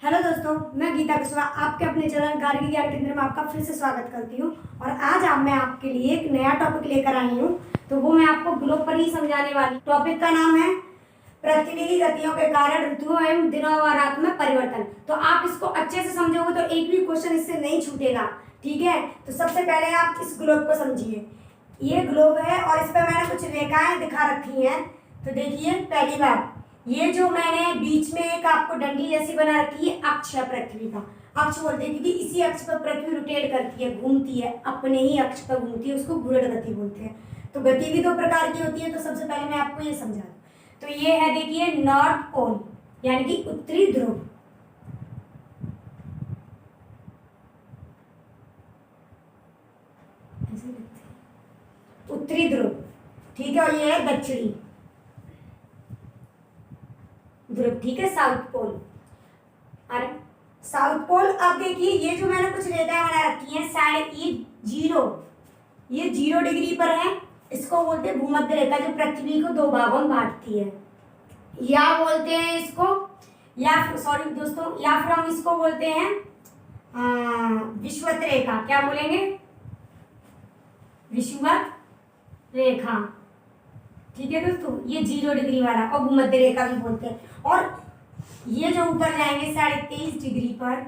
Hello दोस्तों, मैं गीता कुशवाहा आपके अपने चैनल गार्गी ज्ञान केंद्र में आपका फिर से स्वागत करती हूँ। और आज मैं आपके लिए एक नया टॉपिक लेकर आई हूँ। तो वो मैं आपको ग्लोब पर ही समझाने वाली। टॉपिक का नाम है पृथ्वी की गतियों के कारण ऋतुओं एवं दिनों व रात में परिवर्तन। तो आप इसको अच्छे से समझोगे तो एक भी क्वेश्चन इससे नहीं छूटेगा। ठीक है, तो सबसे पहले आप इस ग्लोब को समझिए। ये ग्लोब है और इस पर मैंने कुछ रेखाएं दिखा रखी हैं। तो देखिए, पहली बात, ये जो मैंने बीच में एक आपको डंडी जैसी बना रखी है, अक्ष है पृथ्वी का। अक्ष बोलते हैं क्योंकि इसी अक्ष पर पृथ्वी रोटेट करती है, घूमती है, अपने ही अक्ष पर घूमती है, उसको घूर्णन गति बोलते हैं। तो गति भी दो प्रकार की होती है। तो सबसे पहले मैं आपको ये समझा दूं। तो ये है, देखिए, नॉर्थ पोल यानी कि उत्तरी ध्रुव। उत्तरी ध्रुव, ठीक है। और ये है दक्षिणी ध्रुव, ठीक है, साउथ पोल। अरे साउथ पोल, अब देखिए ये जो मैंने कुछ रेखाएं बना रखी हैं, साइड ये 0 डिग्री पर है। इसको बोलते हैं भूमध्य रेखा, जो पृथ्वी को दो भागों में बांटती है। या बोलते हैं इसको, या सॉरी दोस्तों, या फिर हम इसको बोलते हैं विषुवत रेखा। क्या बोलेंगे? विषुवत रेखा, ठीक है दोस्तों। ये 0 डिग्री वाला, और भूमध्य रेखा भी बोलते हैं। और ये जो ऊपर जाएंगे 23.5 डिग्री पर,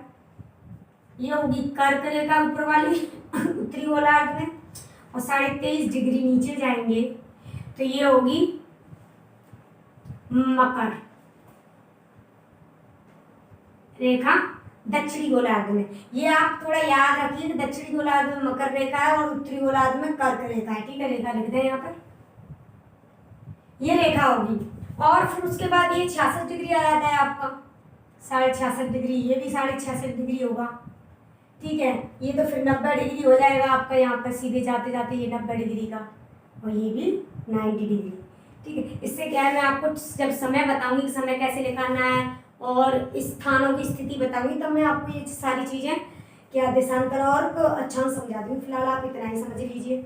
ये होगी कर्क रेखा ऊपर वाली उत्तरी गोलार्ध में। और 23.5 डिग्री नीचे जाएंगे तो ये होगी मकर रेखा दक्षिणी गोलार्ध में। ये आप थोड़ा याद रखिए कि दक्षिणी गोलार्ध में मकर रेखा है और उत्तरी गोलार्ध में कर्क रेखा है। ठीक है, रेखा लिख दें यहाँ पर, ये रेखा होगी। और फिर उसके बाद ये 66 डिग्री आ जाता है आपका, 66.5 डिग्री। ये भी 66.5 डिग्री होगा, ठीक है। ये तो फिर 90 डिग्री हो जाएगा आपका यहाँ पर, सीधे जाते जाते ये 90 डिग्री का। और ये भी 90 डिग्री, ठीक है। इससे क्या है, मैं आपको जब समय बताऊंगी कि समय कैसे निकालना है और स्थानों की स्थिति बताऊंगी, तब मैं आपको ये सारी चीजें, क्या देशांतर और अच्छा समझा दूंगी। फिलहाल आप इतना ही समझ लीजिए।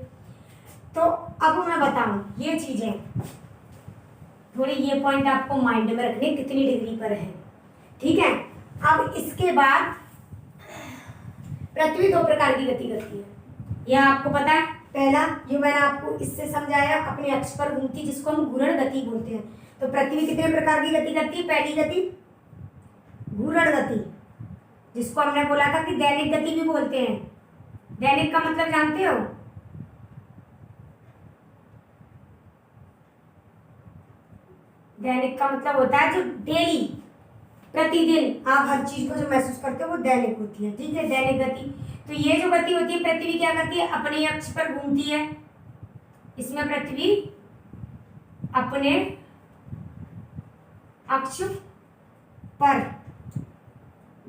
तो अब मैं बताऊं ये चीजें थोड़ी, ये पॉइंट आपको माइंड में रखने, कितनी डिग्री पर है, ठीक है। अब इसके बाद पृथ्वी दो प्रकार की गति करती है, यह आपको पता है। पहला जो मैंने आपको इससे समझाया, अपने अक्ष पर घूमती, जिसको हम घूर्णन गति बोलते हैं। तो पृथ्वी कितने प्रकार की गति करती है? पहली गति घूर्णन गति, जिसको हमने बोला था कि दैनिक गति भी बोलते हैं। दैनिक का मतलब जानते हो? दैनिक का मतलब होता है जो डेली, प्रतिदिन आप हर चीज को जो महसूस करते हो वो दैनिक होती है, ठीक है, दैनिक गति। तो ये जो गति होती है, पृथ्वी क्या करती है? अपने अक्ष पर घूमती है। इसमें पृथ्वी अपने अक्ष पर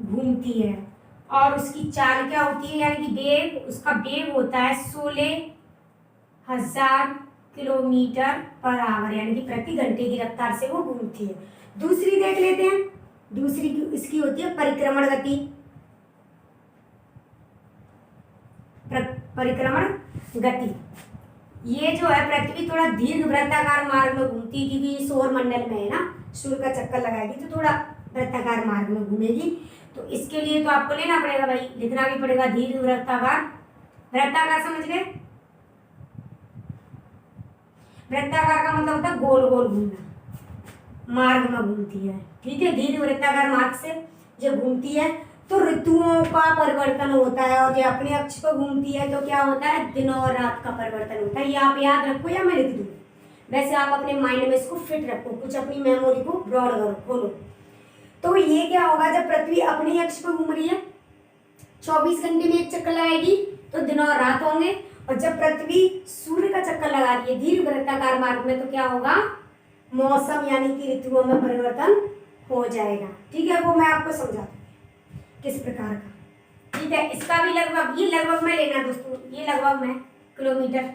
घूमती है और उसकी चाल क्या होती है, यानी कि वेग, उसका वेग होता है 16,000 किलोमीटर पर आवर, यानी कि प्रति घंटे की रफ्तार से वो घूमती है। दूसरी देख लेते हैं, दूसरी इसकी होती है परिक्रमण गति। परिक्रमण गति, ये जो है पृथ्वी थोड़ा दीर्घ वृत्ताकार मार्ग में घूमती है, क्योंकि सौर मंडल में है ना, सूर्य का चक्कर लगाएगी तो थोड़ा वृत्ताकार मार्ग में घूमेगी। तो इसके लिए तो आपको लेना पड़ेगा भाई, लिखना भी पड़ेगा दीर्घ वृत्ताकार। वृत्ताकार समझ गए? वृत्ताकार का मतलब होता है गोल गोल घूमना, मार्ग में घूमती है, ठीक है। दीर्घ वृत्ताकार मार्ग से जब घूमती है तो ऋतुओं का परिवर्तन होता है, और जब अपने अक्ष पर घूमती है तो क्या होता है? दिन और रात का परिवर्तन होता है। ये आप याद रखो या मैं लिख दूं? वैसे आप अपने माइंड में इसको फिट रखो, कुछ अपनी मेमोरी को ब्रॉड करो, खोलो। तो ये क्या होगा, जब पृथ्वी अपने अक्ष पर घूम रही है 24 घंटे में एक चक्कर लगाएगी तो दिन और रात होंगे। और जब पृथ्वी सूर्य का चक्कर लगा रही है दीर्घ वृत्ताकार मार्ग में, तो क्या होगा? मौसम यानी कि ऋतुओं में परिवर्तन हो जाएगा, ठीक है। वो मैं आपको समझा दूंगी किस प्रकार का, ठीक है। इसका भी लगभग, ये लगभग में लेना दोस्तों, ये लगभग में किलोमीटर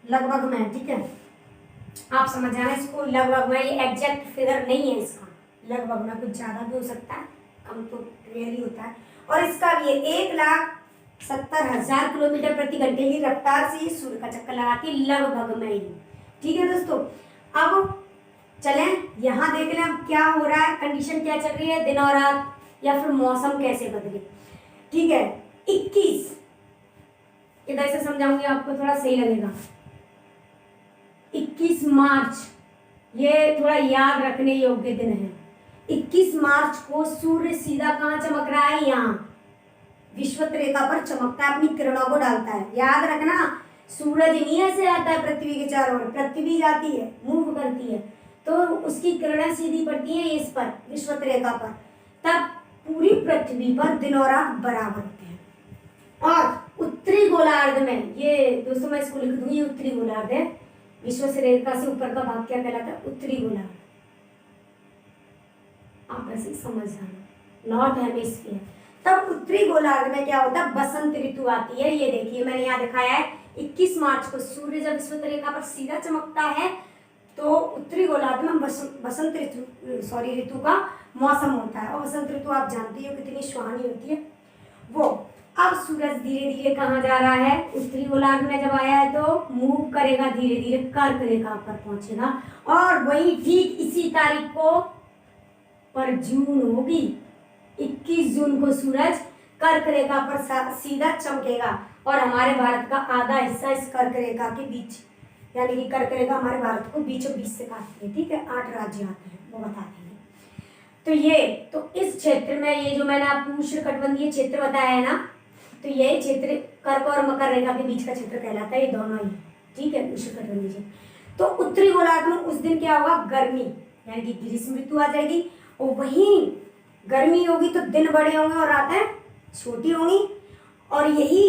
लगभग में, ठीक है। आप समझ जाना इसको, लगभग में, ये एग्जैक्ट फिगर नहीं है इसका, लगभग में। कुछ ज्यादा भी हो सकता है, कम तो रेयर ही होता है। और इसका भी 1,70,000 किलोमीटर प्रति घंटे की रफ्तार से ये सूर्य का चक्कर लगाती है, लगभग में ही, ठीक है दोस्तों। अब चलें यहाँ देख लें अब क्या हो रहा है, कंडीशन क्या चल रही है, दिन और रात। या फिर मौसम कैसे बदले। ठीक है, 21 इधर से समझाऊंगी आपको, थोड़ा सही लगेगा। 21 मार्च ये थोड़ा याद रखने योग्य दिन है। 21 मार्च को सूर्य सीधा कहाँ चमक रहा है, यहाँ विषुवत रेखा पर चमकता है, अपनी किरणों को डालता है। याद रखना, सूरज इन्हीं से आता है पृथ्वी के चारों ओर, पृथ्वी जाती है, मूव करती है, तो उसकी किरणें सीधी पड़ती हैं इस पर, विषुवत रेखा पर, तब पूरी पृथ्वी पर दिन और रात बराबर होते हैं। और उत्तरी गोलार्ध में, ये दोस्तों मैं इसको लिख दूंगी, उत्तरी गोलार्ध है, विषुवत रेखा से ऊपर का भाग क्या कहलाता है, उत्तरी गोलार्ध। आप ऐसे समझ जाना, नॉर्थ हेमिस्फीयर। तब उत्तरी गोलार्ध में क्या होता है, बसंत ऋतु आती है। ये देखिए मैंने यहाँ दिखाया है, 21 मार्च को सूर्य जब विषुवत रेखा पर सीधा चमकता है तो उत्तरी गोलार्ध में बसंत ऋतु का मौसम होता है। और बसंत ऋतु आप जानती हो कितनी सुहानी होती है वो। अब सूरज धीरे धीरे कहाँ जा रहा है, उत्तरी गोलार्ध में जब आया है तो मूव करेगा धीरे धीरे, कर्क रेखा पर पहुंचेगा। और वही ठीक इसी तारीख को पर जून होगी, 21 जून को सूरज कर्क रेखा पर सीधा चमकेगा और हमारे भारत का आधा हिस्सा इस कर्क रेखा के बीच, यानी कि कर्क रेखा हमारे भारत को बीचों बीच से काटती है। ठीक है, 8 राज्य आते हैं, वो बता देंगे। तो इस क्षेत्र में ये जो मैंने आपको उष्णकटिबंधीय क्षेत्र बताया है ना, तो ये क्षेत्र कर्क और मकर रेखा के बीच का क्षेत्र कहलाता है, ये दोनों ही। ठीक है, उष्णकटिबंधीय क्षेत्र। तो उत्तरी गोलार्ध में उस दिन क्या होगा, गर्मी, यानी कि ग्रीष्म ऋतु आ जाएगी। और वहीं गर्मी होगी तो दिन बड़े होंगे और रातें छोटी होंगी। और यही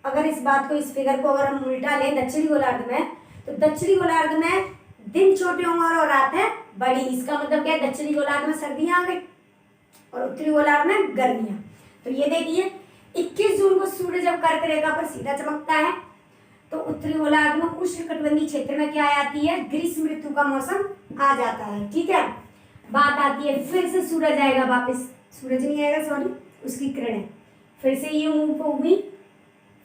अगर इस बात को, इस फिगर को अगर हम उल्टा लें दक्षिणी गोलार्ध में, तो दक्षिणी गोलार्ध में दिन छोटे होंगे और रातें बड़ी। इसका मतलब क्या है, दक्षिणी गोलार्ध में सर्दियां आ गई और उत्तरी गोलार्ध में गर्मियां। तो ये देखिए 21 जून को सूर्य जब कर्क रेखा पर सीधा चमकता है तो उत्तरी गोलार्ध में उष्णकटिबंधीय क्षेत्र में क्या आती है, ग्रीष्म ऋतु का मौसम आ जाता है। ठीक है, बात आती है फिर से सूरज आएगा वापस, सूरज नहीं आएगा सॉरी, उसकी किरणें फिर से ये मूव होगी,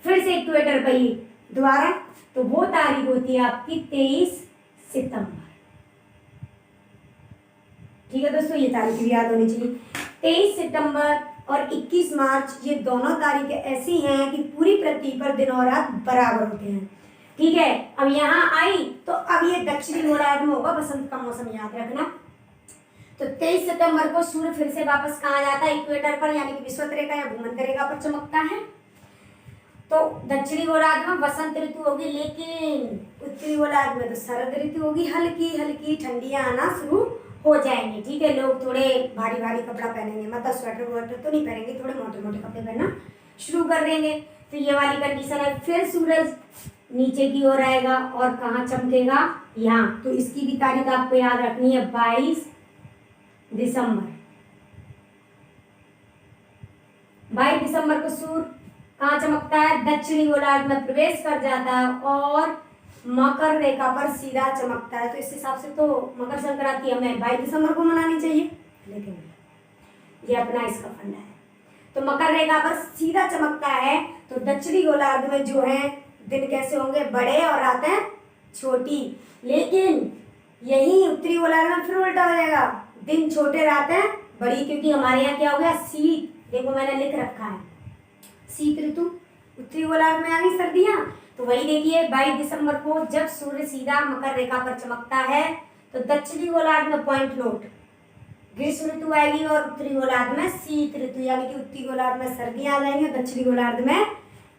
फिर से इक्वेटर पर ही दोबारा। तो वो तारीख होती है आपकी 23 सितंबर। ठीक है दोस्तों, ये तारीख भी याद होनी चाहिए। 23 सितंबर और 21 मार्च ये दोनों तारीखें ऐसी हैं कि पूरी पृथ्वी पर दिन और रात बराबर होते हैं। ठीक है, अब यहाँ आई तो अब ये दक्षिणी गोलार्ध में होगा बसंत का मौसम, याद रखना। तो 23 सितंबर को सूर्य फिर से वापस कहाँ जाता है, इक्वेटर पर, यानी कि विषुवत रेखा या भूमध्य रेखा पर चमकता है। तो दक्षिणी गोलार्ध में बसंत ऋतु होगी, लेकिन उत्तरी गोलार्ध में तो शरद ऋतु होगी, हल्की हल्की ठंडियां आना शुरू हो जाएंगी। ठीक है, लोग थोड़े भारी भारी कपड़ा पहनेंगे, मतलब स्वेटर वेटर तो नहीं पहनेंगे, थोड़े मोटे मोटे कपड़े पहनना शुरू कर देंगे। तो ये वाली कंडीशन है। फिर सूरज नीचे की ओर आएगा और कहाँ चमकेगा, यहाँ। तो इसकी भी तारीख आपको याद रखनी है, 22 दिसंबर। 22 दिसंबर को सूर्य कहाँ चमकता है, दक्षिणी गोलार्ध में प्रवेश कर जाता है और मकर रेखा पर सीधा चमकता है। तो इस हिसाब से तो मकर संक्रांति हमें 22 दिसंबर को मनानी चाहिए, लेकिन ये अपना इसका फंडा है। तो मकर रेखा पर सीधा चमकता है तो दक्षिणी गोलार्ध में जो है दिन कैसे होंगे, बड़े और रातें छोटी। लेकिन यही उत्तरी गोलार्ध में फिर उल्टा हो जाएगा, दिन छोटे रातें बड़ी, क्योंकि हमारे यहाँ क्या हो गया, शीत। देखो मैंने लिख रखा है, शीत ऋतु। उत्तरी गोलार्ध में आ गई सर्दियां। तो वही देखिए 22 दिसंबर को जब सूर्य सीधा मकर रेखा पर चमकता है तो दक्षिणी गोलार्ध में, पॉइंट नोट, ग्रीष्म ऋतु आएगी और उत्तरी गोलार्ध में शीत ऋतु, यानी कि उत्तरी गोलार्ध में सर्दियां आ जाएंगी और दक्षिणी गोलार्ध में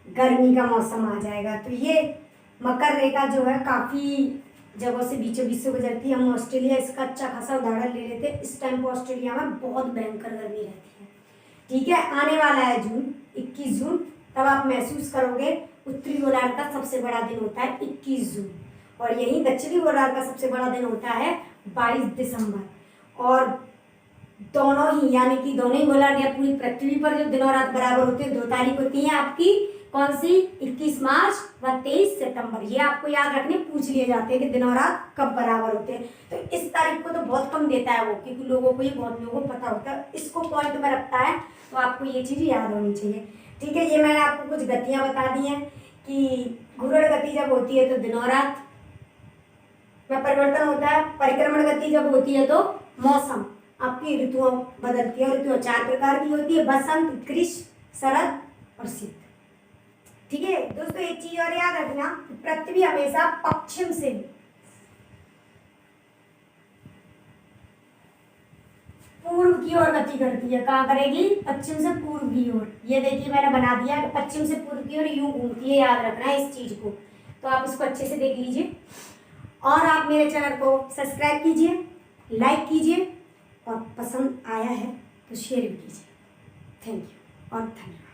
गर्मी का मौसम आ जाएगा। तो ये मकर रेखा जो है काफी जगहों से बीचों बीच से गुजरती है। हम ऑस्ट्रेलिया इसका अच्छा खासा उदाहरण ले लेते हैं। इस टाइम पर ऑस्ट्रेलिया में बहुत भयंकर गर्मी रहती है। ठीक है, आने वाला है जून, 21 जून, तब आप महसूस करोगे। उत्तरी गोलार्ध का सबसे बड़ा दिन होता है 21 जून और यही दक्षिणी गोलार्ध का सबसे बड़ा दिन होता है 22 दिसंबर। और दोनों ही, यानी कि दोनों ही गोलार्ध या पूरी पृथ्वी पर जो दिन और रात बराबर होते हैं, 2 तारीख होती है आपकी, कौन सी, 21 मार्च व 23 सितंबर। ये आपको याद रखने पूछ लिए जाते हैं कि दिन और रात कब बराबर होते हैं। तो इस तारीख को तो बहुत कम देता है वो, क्योंकि लोगों को ये बहुत लोगों को पता होता है, इसको पॉइंट में रखता है। तो आपको ये चीज़ याद होनी चाहिए। ठीक है, ये मैंने आपको कुछ गतियाँ बता दी हैं कि घूर्ण गति जब होती है तो दिन और रात में परिवर्तन होता है, परिक्रमण गति जब होती है तो मौसम। आपकी ऋतुओं बदलती है। ऋतुएं 4 प्रकार की होती है, बसंत, ग्रीष्म, शरद और शीत। ठीक है दोस्तों, एक चीज और याद रखना, पृथ्वी हमेशा पश्चिम से पूर्व की ओर गति करती है। कहाँ करेगी? पश्चिम से पूर्व की ओर। ये देखिए मैंने बना दिया कि पश्चिम से पूर्व की ओर यूं घूमती है, याद रखना है इस चीज को। तो आप इसको अच्छे से देख लीजिए और आप मेरे चैनल को सब्सक्राइब कीजिए, लाइक कीजिए और पसंद आया है तो शेयर भी कीजिए। थैंक यू और धन्यवाद।